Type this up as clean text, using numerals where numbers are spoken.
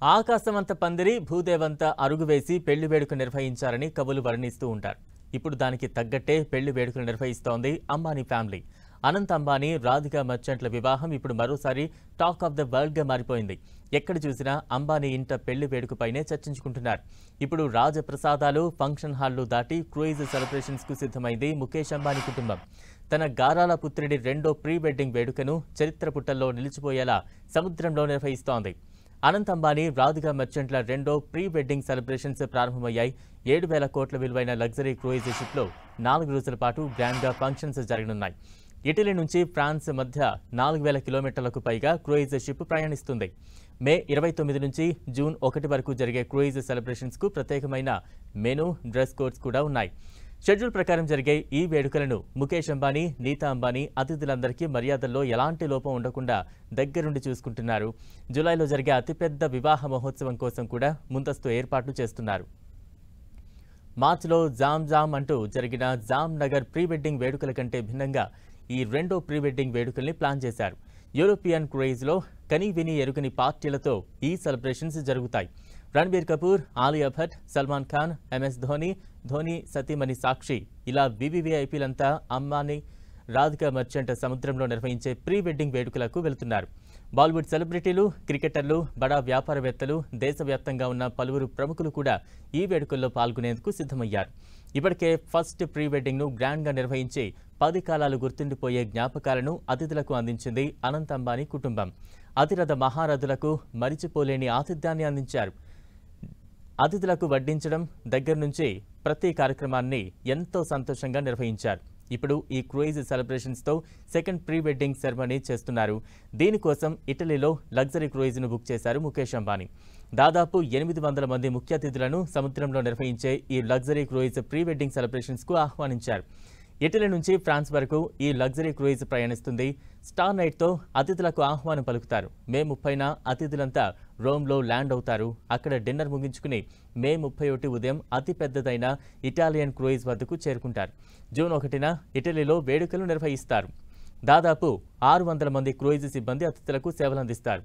ఆకాశమంత పందిరి భూదేవంత అరుగు వేసి పెళ్లి వేడుక నిర్వహించారని కవులు వర్ణిస్తూ ఉంటారు. ఇప్పుడు దానికి తగ్గట్టే పెళ్లి వేడుకలు నిర్వహిస్తోంది అంబానీ ఫ్యామిలీ. అనంత్ అంబానీ రాధికా మర్చెంట్ల వివాహం ఇప్పుడు మరోసారి టాక్ ఆఫ్ ద వరల్డ్ గా మారిపోయింది. ఎక్కడ చూసినా అంబానీ ఇంట పెళ్లి వేడుకపైనే చర్చించుకుంటున్నారు. ఇప్పుడు రాజప్రసాదాలు ఫంక్షన్ హాల్లు దాటి క్రూయిజ్ సెలబ్రేషన్స్ కు సిద్ధమైంది ముఖేష్ అంబానీ కుటుంబం. తన గారాల పుత్రుడి రెండో ప్రీ వెడ్డింగ్ వేడుకను చరిత్ర పుటల్లో నిలిచిపోయేలా సముద్రంలో నిర్వహిస్తోంది. అనంత్ అంబానీ రాధికా మర్చెంట్ల రెండో ప్రీ వెడ్డింగ్ సెలబ్రేషన్స్ ప్రారంభమయ్యాయి. 7,000 కోట్ల విలువైన లగ్జరీ క్రూయిజ్ షిప్లో 4 రోజుల పాటు గ్రాండ్గా ఫంక్షన్స్ జరగనున్నాయి. ఇటలీ నుంచి ఫ్రాన్స్ మధ్య 4,000 కిలోమీటర్లకు పైగా క్రూయిజ్ షిప్ ప్రయాణిస్తుంది. మే 29 నుంచి జూన్ 1 వరకు జరిగే క్రూయిజ్ సెలబ్రేషన్స్కు ప్రత్యేకమైన మెనూ, డ్రెస్ కోడ్స్ కూడా ఉన్నాయి. షెడ్యూల్ ప్రకారం జరిగే ఈ వేడుకలను ముఖేష్ అంబానీ, నీతా అంబానీ అతిథులందరికీ మర్యాదల్లో ఎలాంటి లోపం ఉండకుండా దగ్గరుండి చూసుకుంటున్నారు. జూలైలో జరిగే అతిపెద్ద వివాహ మహోత్సవం కోసం కూడా ముందస్తు ఏర్పాట్లు చేస్తున్నారు. మార్చిలో జామ్ అంటూ జరిగిన జామ్ నగర్ ప్రీ వెడ్డింగ్ వేడుకల కంటే భిన్నంగా ఈ రెండో ప్రీ వెడ్డింగ్ వేడుకల్ని ప్లాన్ చేశారు. యూరోపియన్ క్రూయిజ్లో కనీవిని ఎరుగని పార్టీలతో ఈ సెలబ్రేషన్స్ జరుగుతాయి. రణబీర్ కపూర్, ఆలియా భట్, సల్మాన్ ఖాన్, ఎంఎస్ ధోని సతీమణి సాక్షి ఇలా వివిఐపీలంతా అంబానీ రాధికా మర్చెంట్ సముద్రంలో నిర్వహించే ప్రీ వెడ్డింగ్ వేడుకలకు వెళుతున్నారు. బాలీవుడ్ సెలబ్రిటీలు, క్రికెటర్లు, బడా వ్యాపారవేత్తలు, దేశవ్యాప్తంగా ఉన్న పలువురు ప్రముఖులు కూడా ఈ వేడుకల్లో పాల్గొనేందుకు సిద్ధమయ్యారు. ఇప్పటికే ఫస్ట్ ప్రీ వెడ్డింగ్ను గ్రాండ్గా నిర్వహించి 10 కాలాలు గుర్తుండిపోయే జ్ఞాపకాలను అతిథులకు అందించింది అనంత్ అంబానీ కుటుంబం. అతిరథ మహారథులకు మరిచిపోలేని ఆతిథ్యాన్ని అందించారు. అతిథులకు వడ్డించడం దగ్గర నుంచి ప్రతి కార్యక్రమాన్ని ఎంతో సంతోషంగా నిర్వహించారు. ఇప్పుడు ఈ క్రూయిజ్ సెలబ్రేషన్స్తో సెకండ్ ప్రీ వెడ్డింగ్ సెరమనీ చేస్తున్నారు. దీనికోసం ఇటలీలో లగ్జరీ క్రూయిజ్ను బుక్ చేశారు ముఖేష్ అంబానీ. దాదాపు 800 మంది ముఖ్య అతిథులను సముద్రంలో నిర్వహించే ఈ లగ్జరీ క్రూయిజ్ ప్రీ వెడ్డింగ్ సెలబ్రేషన్స్కు ఆహ్వానించారు. ఇటలీ నుంచి ఫ్రాన్స్ వరకు ఈ లగ్జరీ క్రూయిజ్ ప్రయాణిస్తుంది. స్టార్ నైట్తో అతిథులకు ఆహ్వానం పలుకుతారు. మే 30న అతిథులంతా రోమ్లో ల్యాండ్ అవుతారు. అక్కడ డిన్నర్ ముగించుకుని మే 31 ఉదయం అతిపెద్దదైన ఇటాలియన్ క్రూయిజ్ వద్దకు చేరుకుంటారు. జూన్ 1న ఇటలీలో వేడుకలు నిర్వహిస్తారు. దాదాపు 600 మంది క్రూయిజ్ సిబ్బంది అతిథులకు సేవలందిస్తారు.